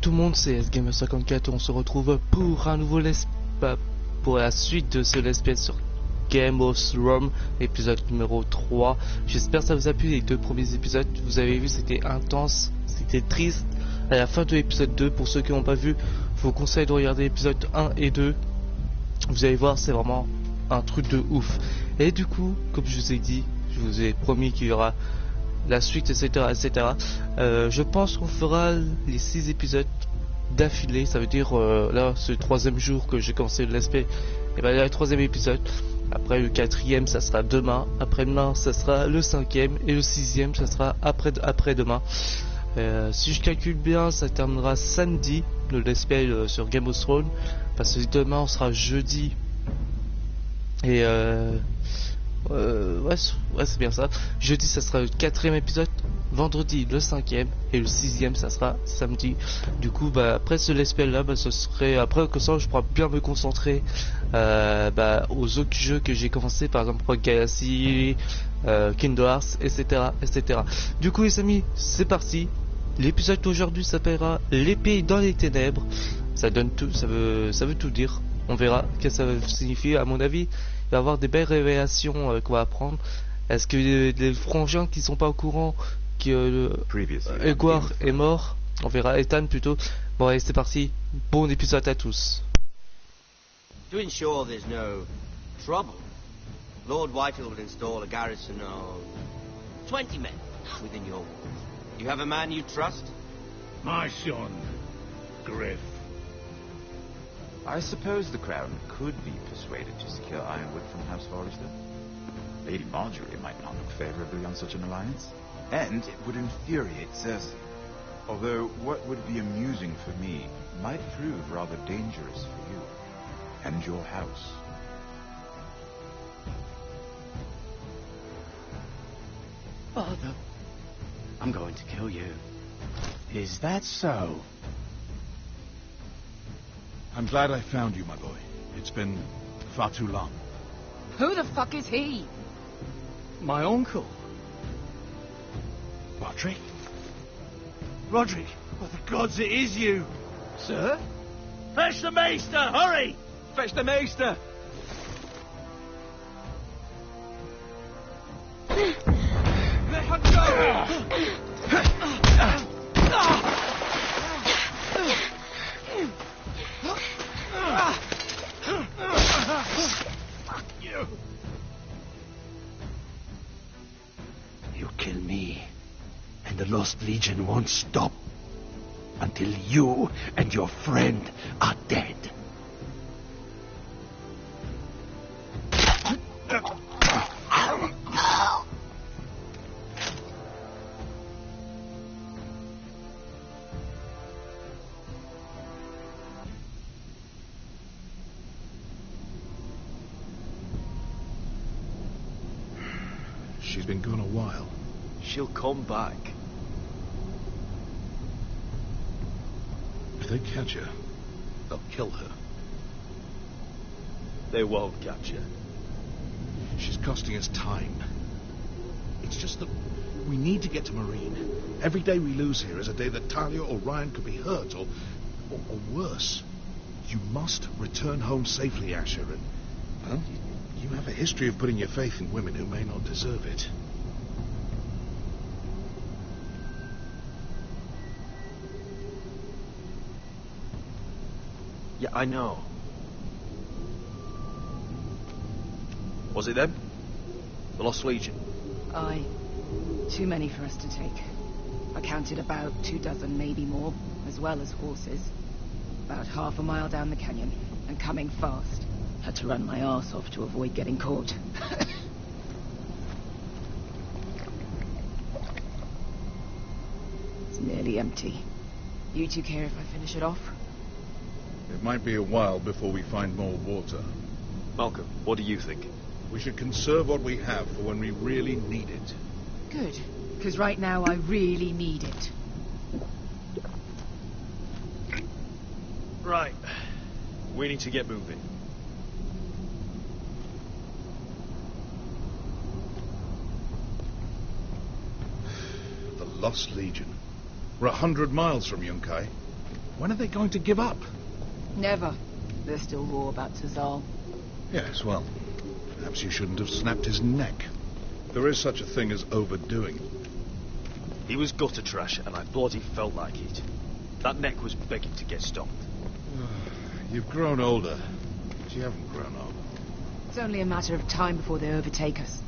tout le monde, c'est SGamer54 et on se retrouve pour un nouveau pour la suite de ce let's play sur Game of Thrones, épisode numéro 3. J'espère que ça vous a plu les deux premiers épisodes. Vous avez vu, c'était intense, c'était triste. À la fin de l'épisode 2, pour ceux qui n'ont pas vu, je vous conseille de regarder l'épisode 1 et 2. Vous allez voir, c'est vraiment un truc de ouf. Et du coup, comme je vous ai dit, je vous ai promis qu'il y aura la suite, etc., etc. Je pense qu'on fera les 6 épisodes d'affilée. Ça veut dire là, c'est le 3e jour que j'ai commencé le let's play. Et ben là, le 3e épisode. Après le 4e, ça sera demain. Après-demain, ça sera le 5e. Et le 6e, ça sera après-demain. Si je calcule bien, ça terminera samedi, le let's play sur Game of Thrones. Parce que demain, on sera jeudi. Et ouais, c'est bien ça. Jeudi, ça sera le 4e épisode. Vendredi, le 5e. Et le 6e, ça sera samedi. Du coup, après ce let's play là, ce serait après que ça, je pourrais bien me concentrer aux autres jeux que j'ai commencé, par exemple Galaxy, Kingdom Hearts, etc., etc. Du coup, les amis, c'est parti. L'épisode d'aujourd'hui s'appellera l'épée dans les ténèbres. Ça donne tout, ça veut tout dire. On verra ce que ça signifie. À mon avis, il va y avoir des belles révélations qu'on va apprendre. Est-ce que les frangins qui sont pas au courant que Edward est mort? On verra. Ethan plutôt. Bon, allez, c'est parti. Bon épisode à tous. To ensure there's no trouble, Lord Whitehill will install a garrison of 20 men within your walls. You have a man you trust? My son, Griff. I suppose the Crown could be persuaded to secure Ironwood from House Forrester. Lady Marjorie might not look favorably on such an alliance. And it would infuriate Cersei. Although what would be amusing for me might prove rather dangerous for you and your house. Father, I'm going to kill you. Is that so? I'm glad I found you, my boy. It's been far too long. Who the fuck is he? My uncle. Roderick? Roderick, for the gods, it is you! Sir? Fetch the maester, hurry! Fetch the maester! Let her go! Fuck you! You kill me, and the Lost Legion won't stop until you and your friend are dead. She's been gone a while. She'll come back. If they catch her, they'll kill her. They won't catch her. She's costing us time. It's just that we need to get to Marine. Every day we lose here is a day that Talia or Ryan could be hurt, or worse. You must return home safely, Asher, and, well, you have a history of putting your faith in women who may not deserve it. Yeah, I know. Was it them? The Lost Legion? Aye. Too many for us to take. I counted about 24, maybe more, as well as horses. About half a mile down the canyon, and coming fast. Had to run my arse off to avoid getting caught. It's nearly empty. You two care if I finish it off? It might be a while before we find more water. Malcolm, what do you think? We should conserve what we have for when we really need it. Good, because right now I really need it. Right. We need to get moving. The Lost Legion. We're 100 miles from Yunkai. When are they going to give up? Never. They're still raw about Tazal. Yes, well, perhaps you shouldn't have snapped his neck. There is such a thing as overdoing. He was gutter trash, and I bloody felt like it. That neck was begging to get stopped. You've grown older, but you haven't grown up. It's only a matter of time before they overtake us.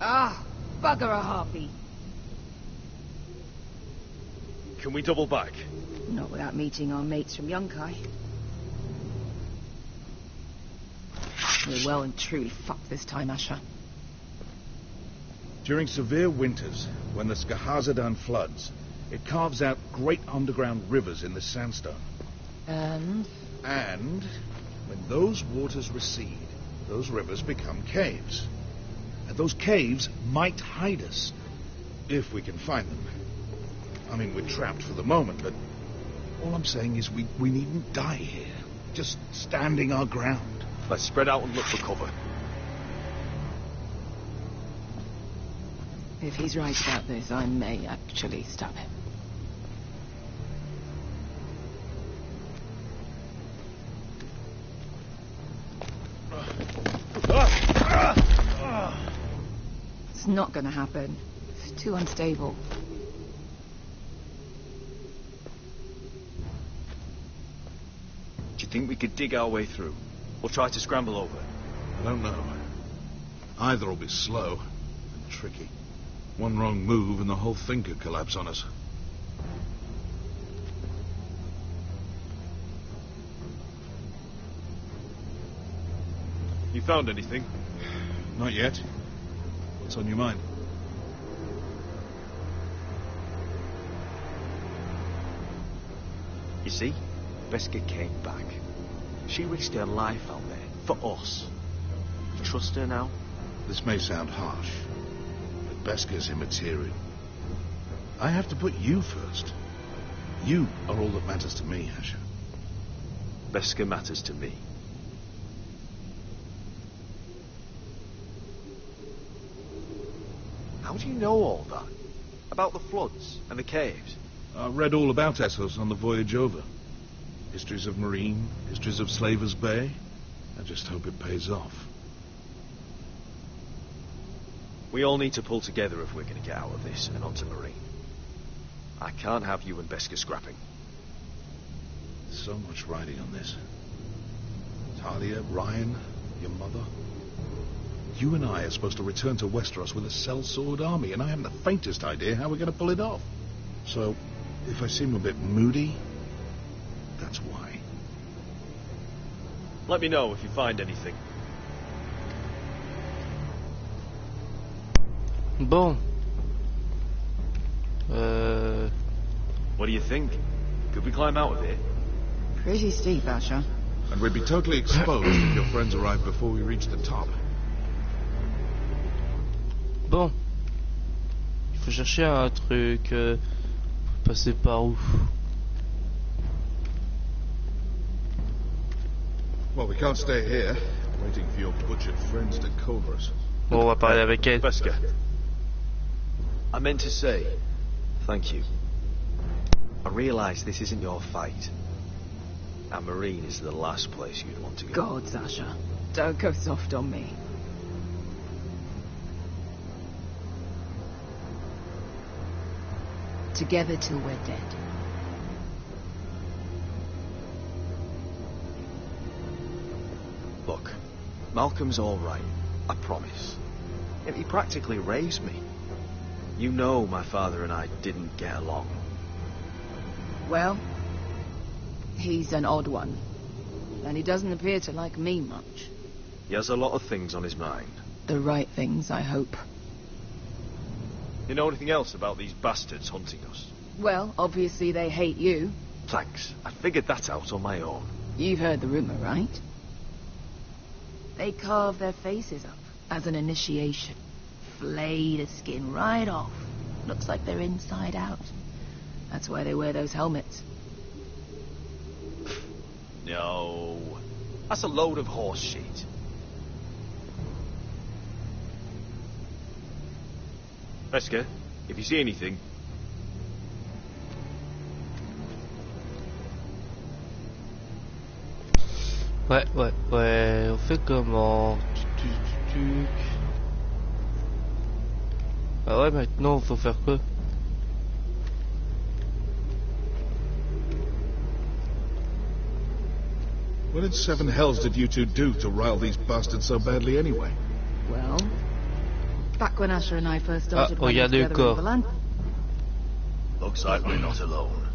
Ah, bugger a harpy. Can we double back? Not without meeting our mates from Yunkai. We're well and truly fucked this time, Asher. During severe winters, when the Skahazadan floods, it carves out great underground rivers in the sandstone. And When those waters recede, those rivers become caves. And those caves might hide us, if we can find them. I mean, we're trapped for the moment, but all I'm saying is we needn't die here, just standing our ground. Let's spread out and look for cover. if he's right about this, I may actually stop him. It's not gonna happen. It's too unstable. Do you think we could dig our way through? Or try to scramble over? I don't know. Either will be slow and tricky. One wrong move and the whole thing could collapse on us. You found anything? Not yet. What's on your mind? You see, Beskha came back. She risked her life out there, for us. You trust her now? This may sound harsh, but Beskha's immaterial. I have to put you first. You are all that matters to me, Asher. Beskha matters to me. How do you know all that? About the floods and the caves? I read all about Essos on the voyage over. Histories of Marine, histories of Slaver's Bay. I just hope it pays off. We all need to pull together if we're going to get out of this and onto Marine. I can't have you and Beskha scrapping. So much riding on this. Talia, Ryan, your mother. You and I are supposed to return to Westeros with a sellsword army, and I haven't the faintest idea how we're going to pull it off. So, if I seem a bit moody, that's why. Let me know if you find anything. Bon. What do you think? Could we climb out of here? Pretty steep, Asher. And we'd be totally exposed if your friends arrived before we reached the top. Bon. Il faut chercher un truc. Passer par où? Well, we can't stay here, waiting for your butchered friends to cover us. Bon, on va parler avec elle. Beskha. I meant to say, thank you. I realise this isn't your fight. And Marine is the last place you'd want to go. Gods, Asher. Don't go soft on me. Together till we're dead. Look, Malcolm's all right, I promise. He practically raised me. You know my father and I didn't get along. Well, he's an odd one. And he doesn't appear to like me much. He has a lot of things on his mind. The right things, I hope. You know anything else about these bastards hunting us? Well, obviously they hate you. Thanks. I figured that out on my own. You've heard the rumor, right? They carve their faces up as an initiation. Flay the skin right off. Looks like they're inside out. That's why they wear those helmets. No. That's a load of horse shit. Wesker, if you see anything... Ouais, on fait comment? Ah ouais, maintenant, faut faire quoi? What in seven hells did you two do to rile these bastards so badly anyway? Well, back when Asher and I first started working regardez le together corps. in Milan. Looks like we're not alone.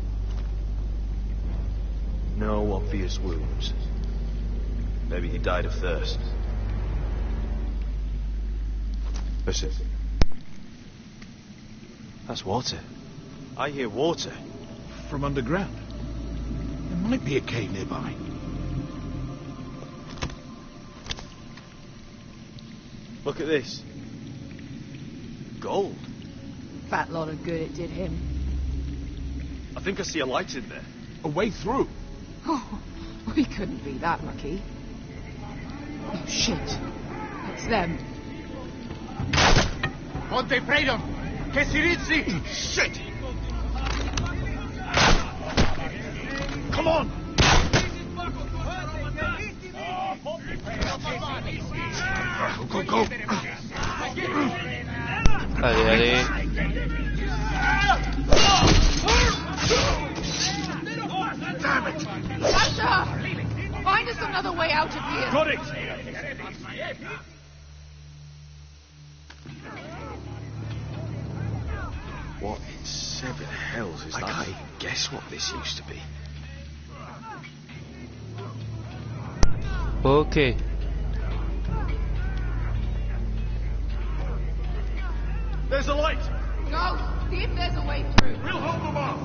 No obvious wounds. Maybe he died of thirst. Listen. That's water. I hear water. From underground. There might be a cave nearby. Look at this. Gold. Fat lot of good it did him. I think I see a light in there. A way through. Oh, we couldn't be that lucky. Oh, shit. It's them. Ponte Freedom! Che si rizzi! Shit! Come on! Go, go, go! Allez. Damn it! Asher! Find us another way out of here. Got it! What in seven hells is that? I can't even guess what this used to be. Ok. There's a light! Go! See if there's a way through. We'll hold them off!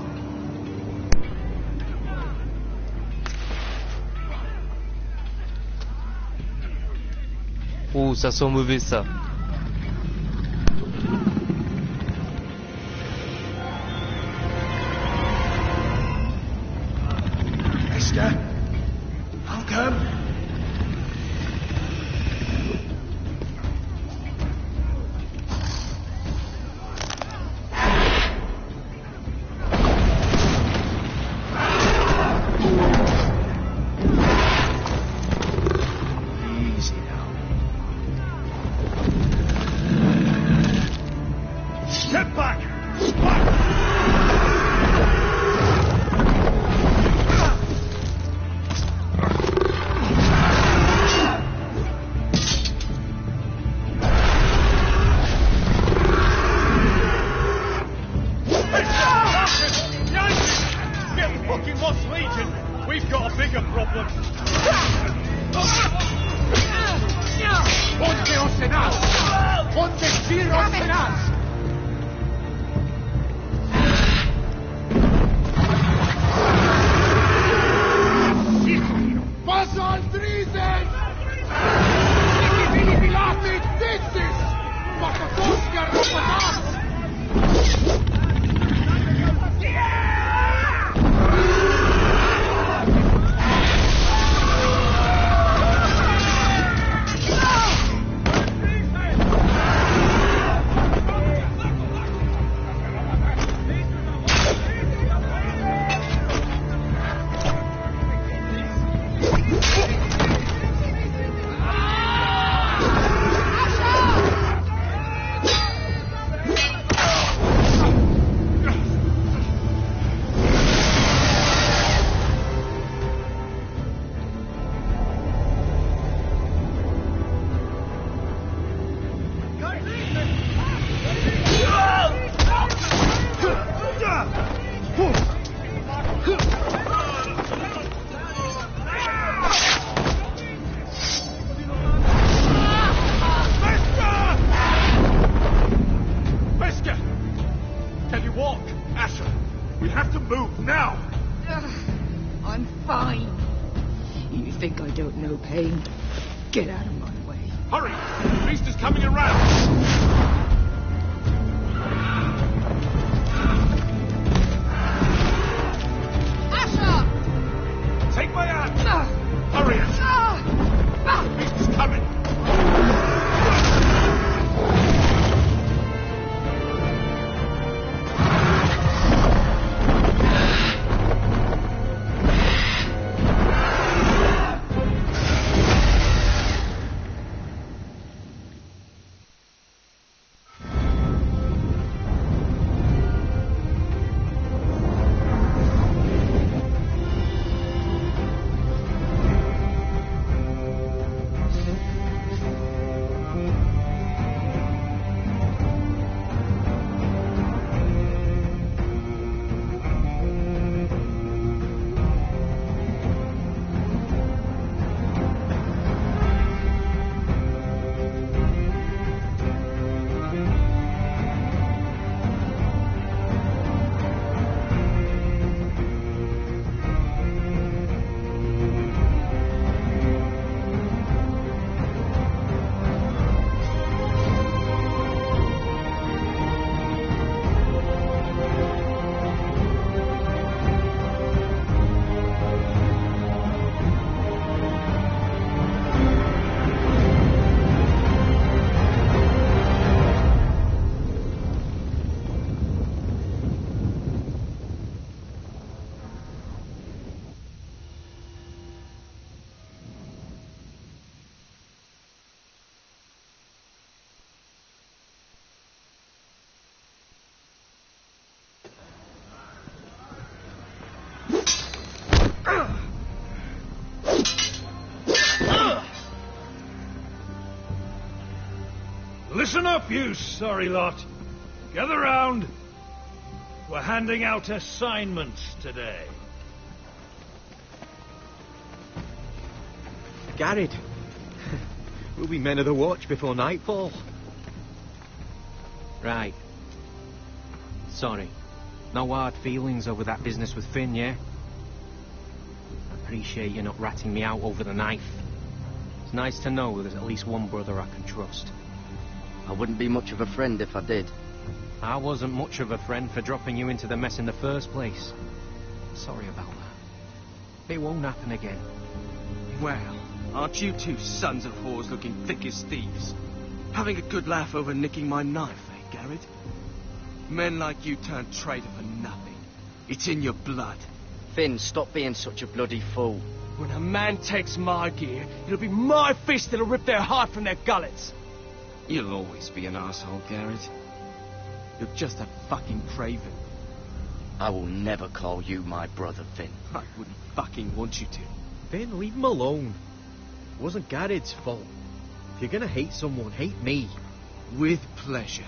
Oh, ça sent mauvais ça. Esther? I'll come. I'm fine. You think I don't know pain? Get out of my way. Hurry! The beast is coming around! Asher! Take my hand! Hurry, Asher! The beast is coming! Listen up, you sorry lot. Gather round. We're handing out assignments today. Garrett. We'll be men of the watch before nightfall. Right. Sorry. No hard feelings over that business with Finn, yeah? I appreciate you not ratting me out over the knife. It's nice to know there's at least one brother I can trust. I wouldn't be much of a friend if I did. I wasn't much of a friend for dropping you into the mess in the first place. Sorry about that. It won't happen again. Well, aren't you two sons of whores looking thick as thieves? Having a good laugh over nicking my knife, eh, Garrett? Men like you turn traitor for nothing. It's in your blood. Finn, stop being such a bloody fool. When a man takes my gear, it'll be my fist that'll rip their heart from their gullets. You'll always be an asshole, Garrett. You're just a fucking craven. I will never call you my brother, Finn. I wouldn't fucking want you to. Finn, leave him alone. It wasn't Garrett's fault. If you're gonna hate someone, hate me. With pleasure.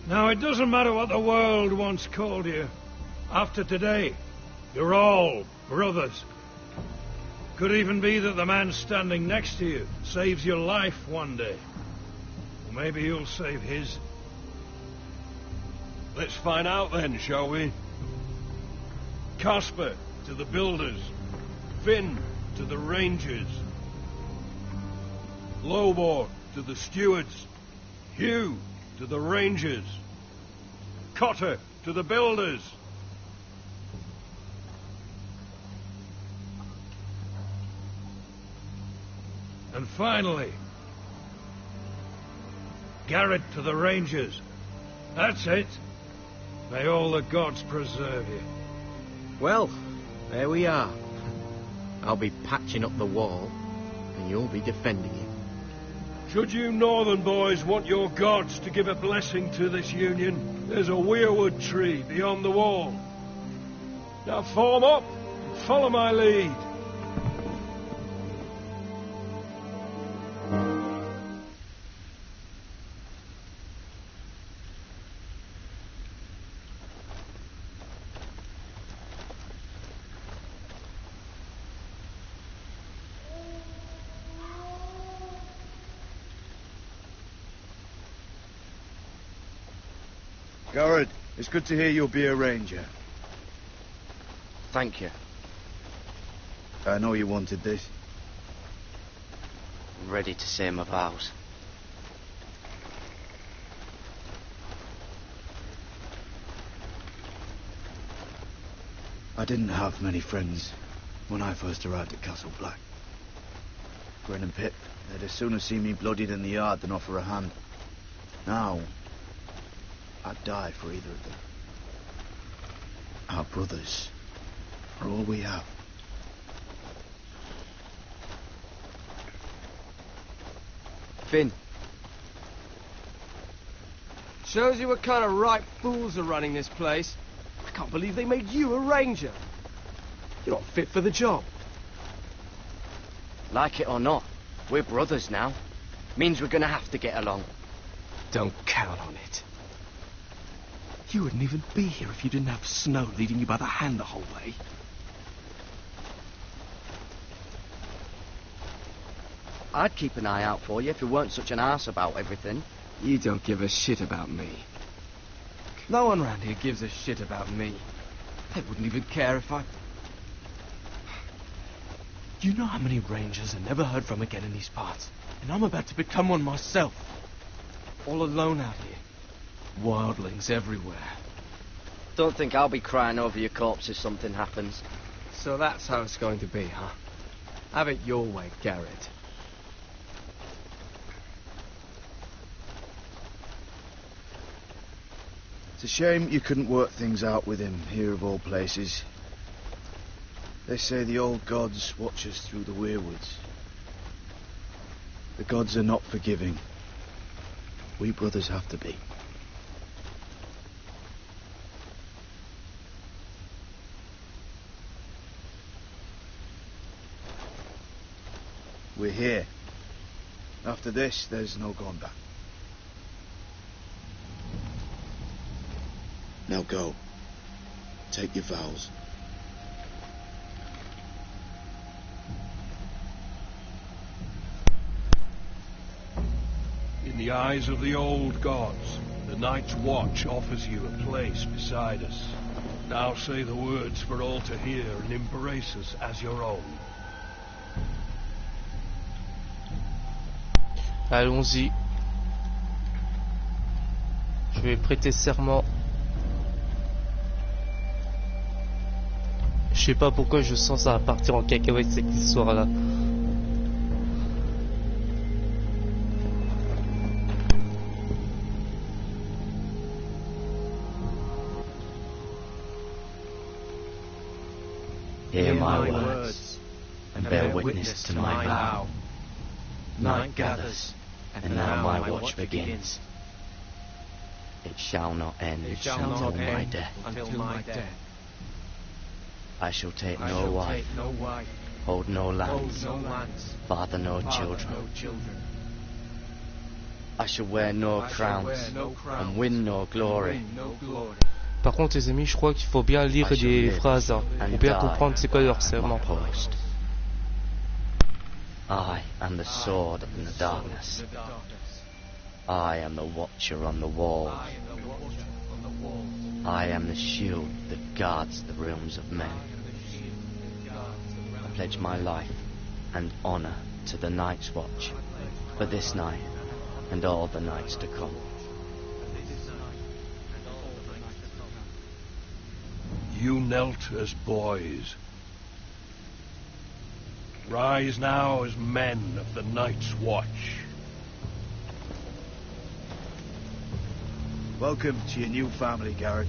Now, it doesn't matter what the world once called you. After today, you're all brothers. Could even be that the man standing next to you saves your life one day. Or maybe you'll save his. Let's find out then, shall we? Casper to the builders. Finn to the rangers. Lowbore to the stewards. Hugh to the rangers. Cotter to the builders. And finally, Garrett to the rangers. That's it. May all the gods preserve you. Well, there we are. I'll be patching up the wall, and you'll be defending it. Should you northern boys want your gods to give a blessing to this union, there's a weirwood tree beyond the wall. Now form up and follow my lead. Garrett, it's good to hear you'll be a ranger. Thank you. I know you wanted this. I'm ready to say my vows. I didn't have many friends when I first arrived at Castle Black. Gwen and Pip, they'd as soon have seen me bloodied in the yard than offer a hand. Now, I'd die for either of them. Our brothers are all we have. Finn. Shows you what kind of ripe fools are running this place. I can't believe they made you a ranger. You're not fit for the job. Like it or not, we're brothers now. Means we're gonna have to get along. Don't count on it. You wouldn't even be here if you didn't have Snow leading you by the hand the whole way. I'd keep an eye out for you if you weren't such an arse about everything. You don't give a shit about me. No one around here gives a shit about me. They wouldn't even care if I... Do you know how many rangers I never heard from again in these parts? And I'm about to become one myself. All alone out here. Wildlings everywhere. Don't think I'll be crying over your corpse if something happens. So that's how it's going to be, huh? Have it your way, Garrett. It's a shame you couldn't work things out with him here of all places. They say the old gods watch us through the weirwoods. The gods are not forgiving. We brothers have to be. We're here. After this, there's no going back. Now go. Take your vows. In the eyes of the old gods, the Night's Watch offers you a place beside us. Now say the words for all to hear and embrace us as your own. Allons-y. Je vais prêter serment. Je sais pas pourquoi je sens ça va partir en cacahuète cette histoire-là. Hear my words, and bear witness to my vow. Night gathers, and now my watch begins. It shall not end until my death. I shall take no wife, hold no lands, father no children. I shall wear no crowns, and win no glory. Par contre les amis, je crois qu'il faut bien lire des phrases hein, pour bien comprendre c'est quoi leur serment. I am the sword in the darkness. I am the watcher on the walls. I am the shield that guards the realms of men. I pledge my life and honor to the Night's Watch for this night and all the nights to come. You knelt as boys. Rise now as men of the Night's Watch. Welcome to your new family, Garrett.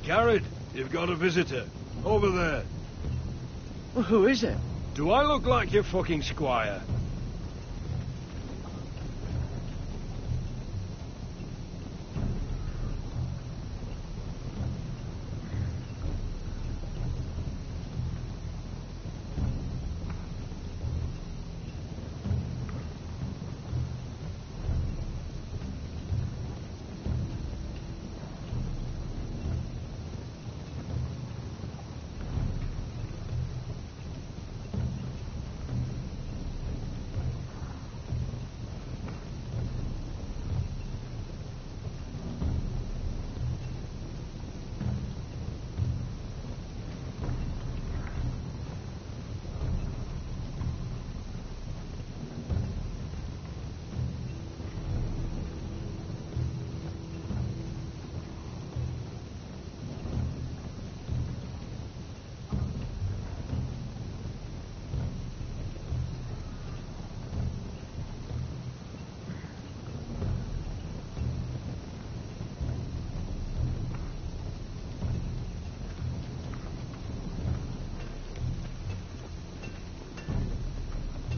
Garrett, you've got a visitor. Over there. Well, who is it? Do I look like your fucking squire?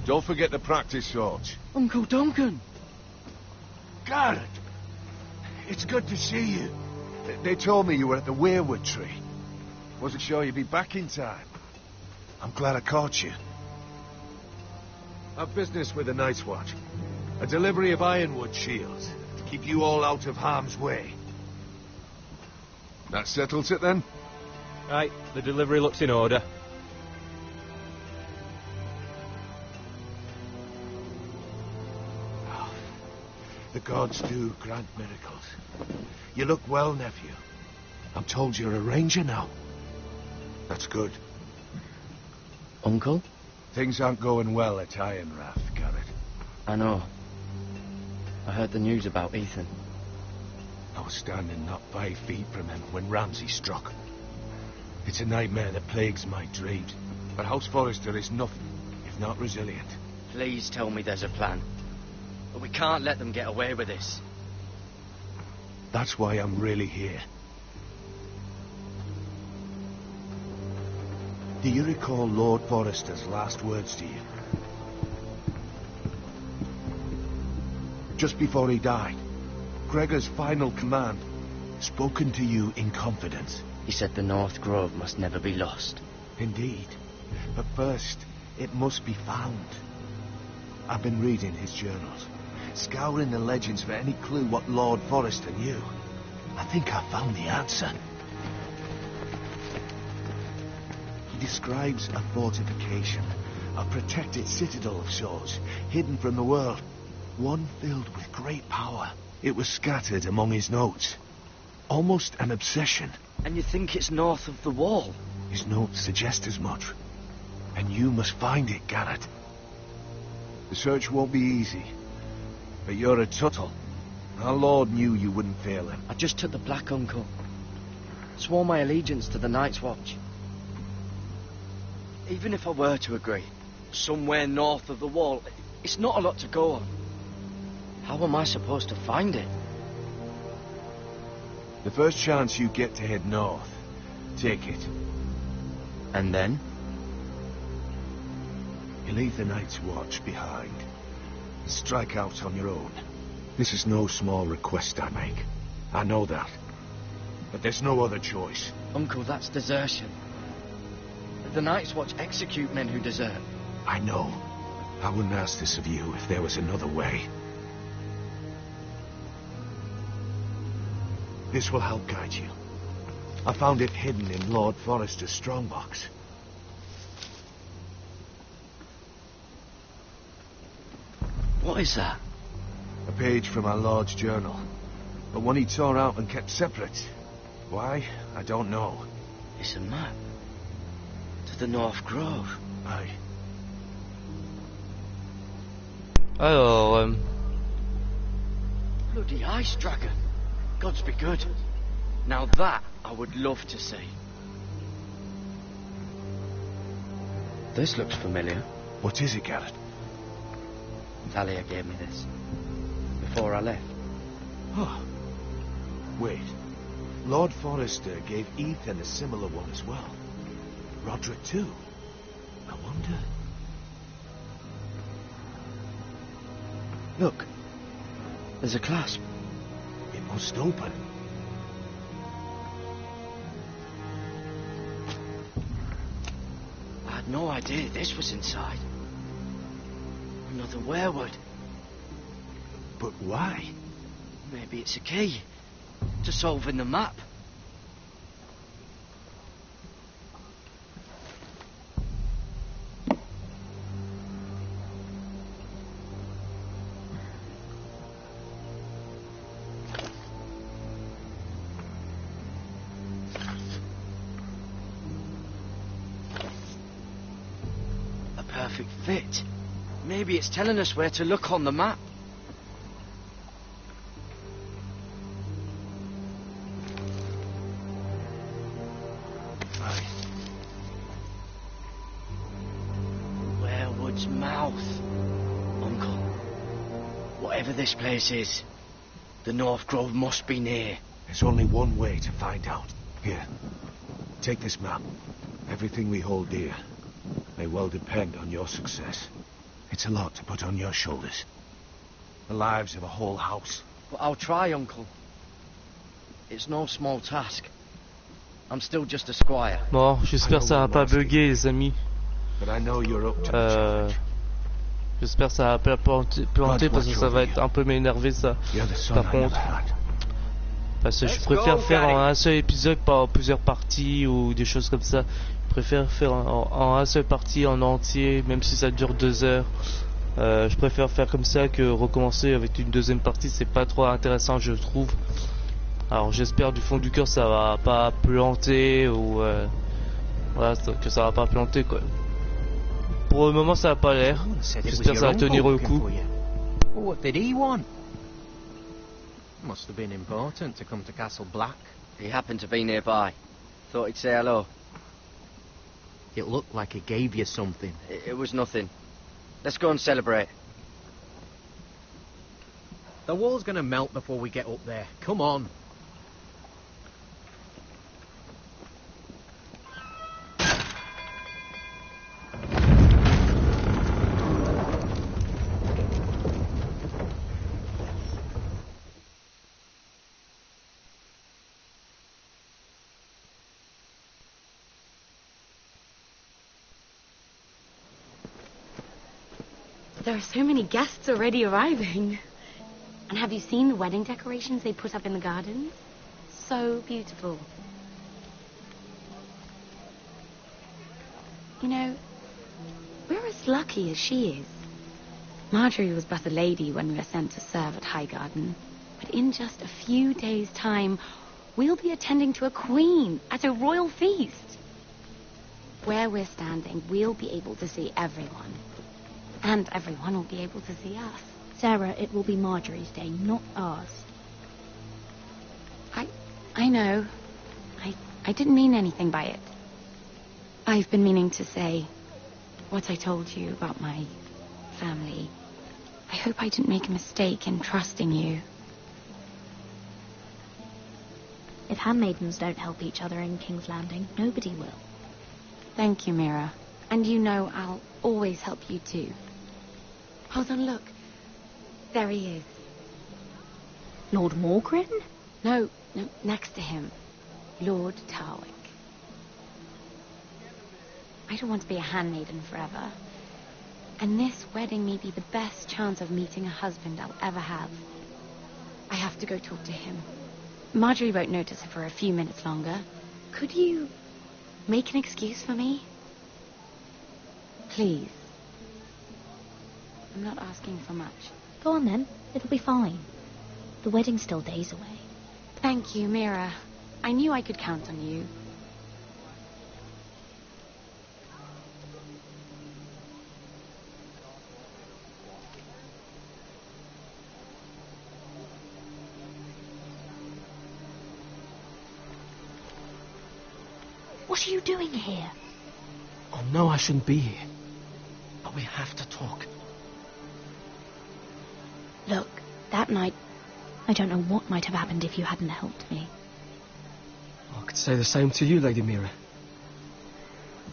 Don't forget to practice, George. Uncle Duncan! Garrett! It's good to see you. They told me you were at the weirwood tree. Wasn't sure you'd be back in time. I'm glad I caught you. I've business with the Night's Watch. A delivery of ironwood shields to keep you all out of harm's way. That settles it then? Right, the delivery looks in order. The gods do grant miracles. You look well, nephew. I'm told you're a ranger now. That's good. Uncle? Things aren't going well at Ironrath, Garrett. I know. I heard the news about Ethan. I was standing not 5 feet from him when Ramsay struck. It's a nightmare that plagues my dreams. But House Forrester is nothing if not resilient. Please tell me there's a plan. But we can't let them get away with this. That's why I'm really here. Do you recall Lord Forrester's last words to you? Just before he died, Gregor's final command, spoken to you in confidence. He said the North Grove must never be lost. Indeed. But first, it must be found. I've been reading his journals, scouring the legends for any clue what Lord Forrester knew. I think I found the answer. He describes a fortification, a protected citadel of sorts, hidden from the world. One filled with great power. It was scattered among his notes. Almost an obsession. And you think it's north of the wall? His notes suggest as much. And you must find it, Garrett. The search won't be easy. But you're a Tuttle. Our Lord knew you wouldn't fail him. I just took the black, Uncle. Swore my allegiance to the Night's Watch. Even if I were to agree, somewhere north of the wall, it's not a lot to go on. How am I supposed to find it? The first chance you get to head north, take it. And then? You leave the Night's Watch behind and strike out on your own. This is no small request I make. I know that. But there's no other choice. Uncle, that's desertion. The Night's Watch execute men who desert. I know. I wouldn't ask this of you if there was another way. This will help guide you. I found it hidden in Lord Forrester's strongbox. What is that? A page from our Lord's journal. But one he tore out and kept separate. Why? I don't know. It's a map. To the North Grove. Aye. Alors, Bloody ice dragon. Gods be good. Now that I would love to see. This looks familiar. What is it, Garrett? Talia gave me this. Before I left. Oh. Wait. Lord Forrester gave Ethan a similar one as well. Roderick too. I wonder... Look. There's a clasp. It must open. I had no idea this was inside. Another werewood. But why? Maybe it's a key to solving the map. A perfect fit. Maybe it's telling us where to look on the map. Werewood's mouth. Uncle, whatever this place is, the North Grove must be near. There's only one way to find out. Here, take this map. Everything we hold dear may well depend on your success. It's a lot to put on your shoulders. The lives of a whole house. But I'll try, Uncle. It's no small task. I'm still just a squire. bon, j'espère que ça va pas bugger, les amis. But I know you're up to the challenge. J'espère que ça va pas planter parce que ça va être un peu m'énerver ça. Par contre, parce que je préfère faire en un seul épisode, pas en plusieurs parties ou des choses comme ça. Je préfère faire en un seul partie en entier, même si ça dure 2 heures. Je préfère faire comme ça que recommencer avec une deuxième partie. C'est pas trop intéressant, je trouve. Alors j'espère du fond du cœur ça va pas planter ou voilà, que ça va pas planter quoi. Pour le moment ça a pas l'air. J'espère que ça va tenir le coup. What did he want? Must have been important to come to Castle Black. He happened to be nearby. Thought he'd say hello. It looked like he gave you something. It was nothing. Let's go and celebrate. The wall's gonna melt before we get up there. Come on. There are so many guests already arriving. And have you seen the wedding decorations they put up in the garden? So beautiful. You know, we're as lucky as she is. Marjorie was but a lady when we were sent to serve at Highgarden. But in just a few days' time, we'll be attending to a queen at a royal feast. Where we're standing, we'll be able to see everyone. And everyone will be able to see us. Sarah, it will be Marjorie's day, not ours. I know. I didn't mean anything by it. I've been meaning to say what I told you about my family. I hope I didn't make a mistake in trusting you. If handmaidens don't help each other in King's Landing, nobody will. Thank you, Mira. And you know I'll always help you too. Hold on, look. There he is. Lord Morgren? No, next to him. Lord Tarwick. I don't want to be a handmaiden forever. And this wedding may be the best chance of meeting a husband I'll ever have. I have to go talk to him. Marjorie won't notice her for a few minutes longer. Could you make an excuse for me? Please. I'm not asking for much. Go on then. It'll be fine. The wedding's still days away. Thank you, Mira. I knew I could count on you. What are you doing here? Oh, no, I shouldn't be here. But we have to talk. Look, that night, I don't know what might have happened if you hadn't helped me. I could say the same to you, Lady Mira.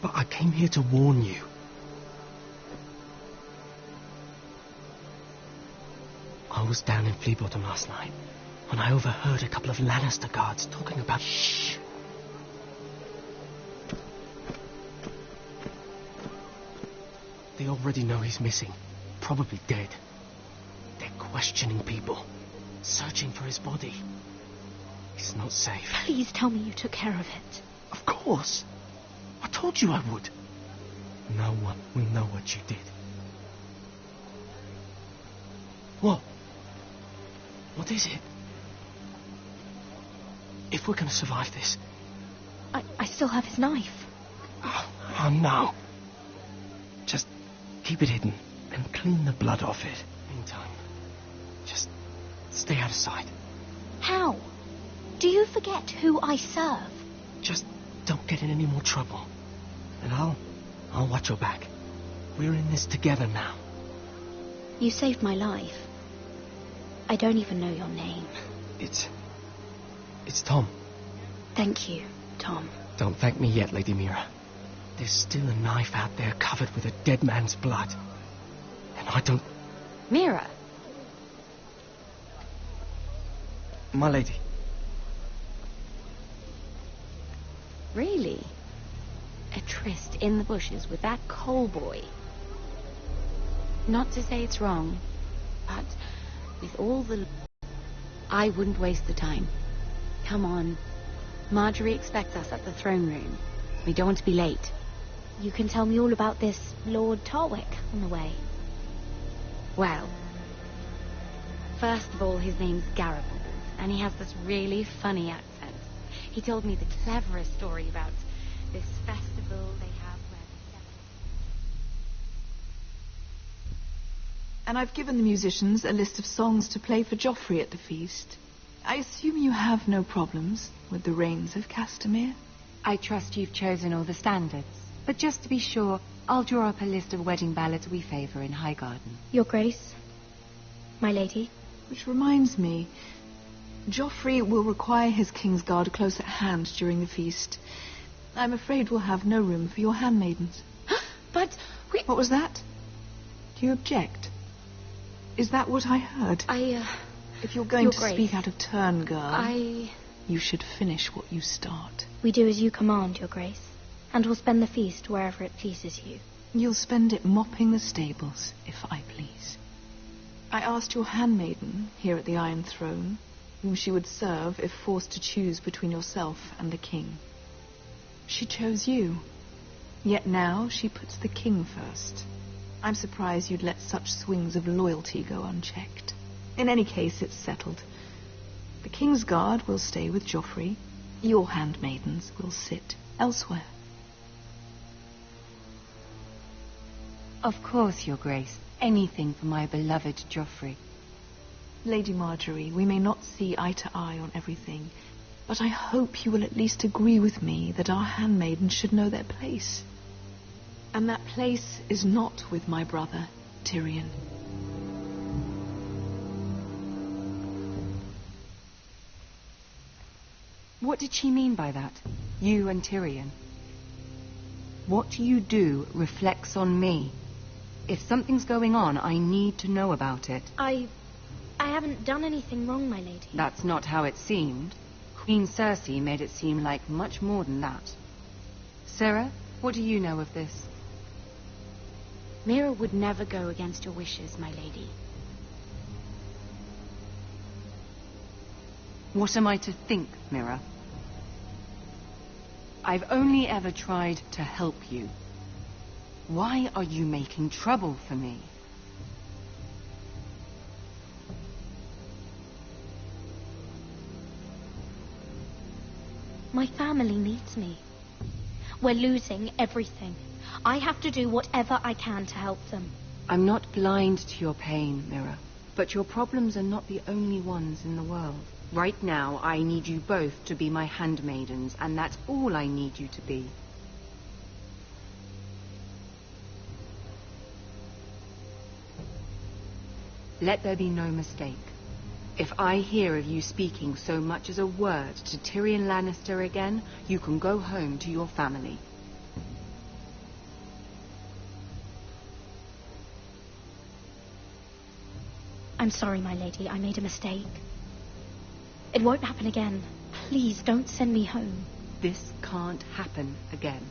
But I came here to warn you. I was down in Flea Bottom last night when I overheard a couple of Lannister guards talking about... Shh! They already know he's missing, probably dead. They're questioning people, searching for his body. He's not safe. Please tell me you took care of it. Of course. I told you I would. No one will know what you did. What? What is it? If we're going to survive this... I still have his knife. Oh, no. Just keep it hidden and clean the blood off it. Meantime, just stay out of sight. How? Do you forget who I serve? Just don't get in any more trouble. And I'll watch your back. We're in this together now. You saved my life. I don't even know your name. It's Tom. Thank you, Tom. Don't thank me yet, Lady Mira. There's still a knife out there covered with a dead man's blood. And I don't... Mira! My lady. Really? A tryst in the bushes with that coal boy? Not to say it's wrong, but with all the... I wouldn't waste the time. Come on. Marjorie expects us at the throne room. We don't want to be late. You can tell me all about this Lord Tarwick on the way. Well, first of all, his name's Garibald, and he has this really funny accent. He told me the cleverest story about this festival they have where they celebrate. And I've given the musicians a list of songs to play for Joffrey at the feast. I assume you have no problems with the Rains of Castamere? I trust you've chosen all the standards. But just to be sure, I'll draw up a list of wedding ballads we favour in Highgarden. Your Grace, my lady. Which reminds me, Joffrey will require his Kingsguard close at hand during the feast. I'm afraid we'll have no room for your handmaidens. But we... What was that? Do you object? Is that what I heard? If you're going to speak out of turn, girl, you should finish what you start. We do as you command, Your Grace, and will spend the feast wherever it pleases you. You'll spend it mopping the stables, if I please. I asked your handmaiden here at the Iron Throne whom she would serve if forced to choose between yourself and the king. She chose you. Yet now she puts the king first. I'm surprised you'd let such swings of loyalty go unchecked. In any case, it's settled. The king's guard will stay with Joffrey. Your handmaidens will sit elsewhere. Of course, Your Grace. Anything for my beloved Joffrey. Lady Marjorie, we may not see eye to eye on everything, but I hope you will at least agree with me that our handmaidens should know their place. And that place is not with my brother, Tyrion. What did she mean by that? You and Tyrion? What you do reflects on me. If something's going on, I need to know about it. I haven't done anything wrong, my lady. That's not how it seemed. Queen Cersei made it seem like much more than that. Sarah, what do you know of this? Mira would never go against your wishes, my lady. What am I to think, Mira? I've only ever tried to help you. Why are you making trouble for me? My family needs me. We're losing everything. I have to do whatever I can to help them. I'm not blind to your pain, Mira. But your problems are not the only ones in the world. Right now, I need you both to be my handmaidens, and that's all I need you to be. Let there be no mistake. If I hear of you speaking so much as a word to Tyrion Lannister again, you can go home to your family. I'm sorry, my lady. I made a mistake. It won't happen again. Please don't send me home. This can't happen again.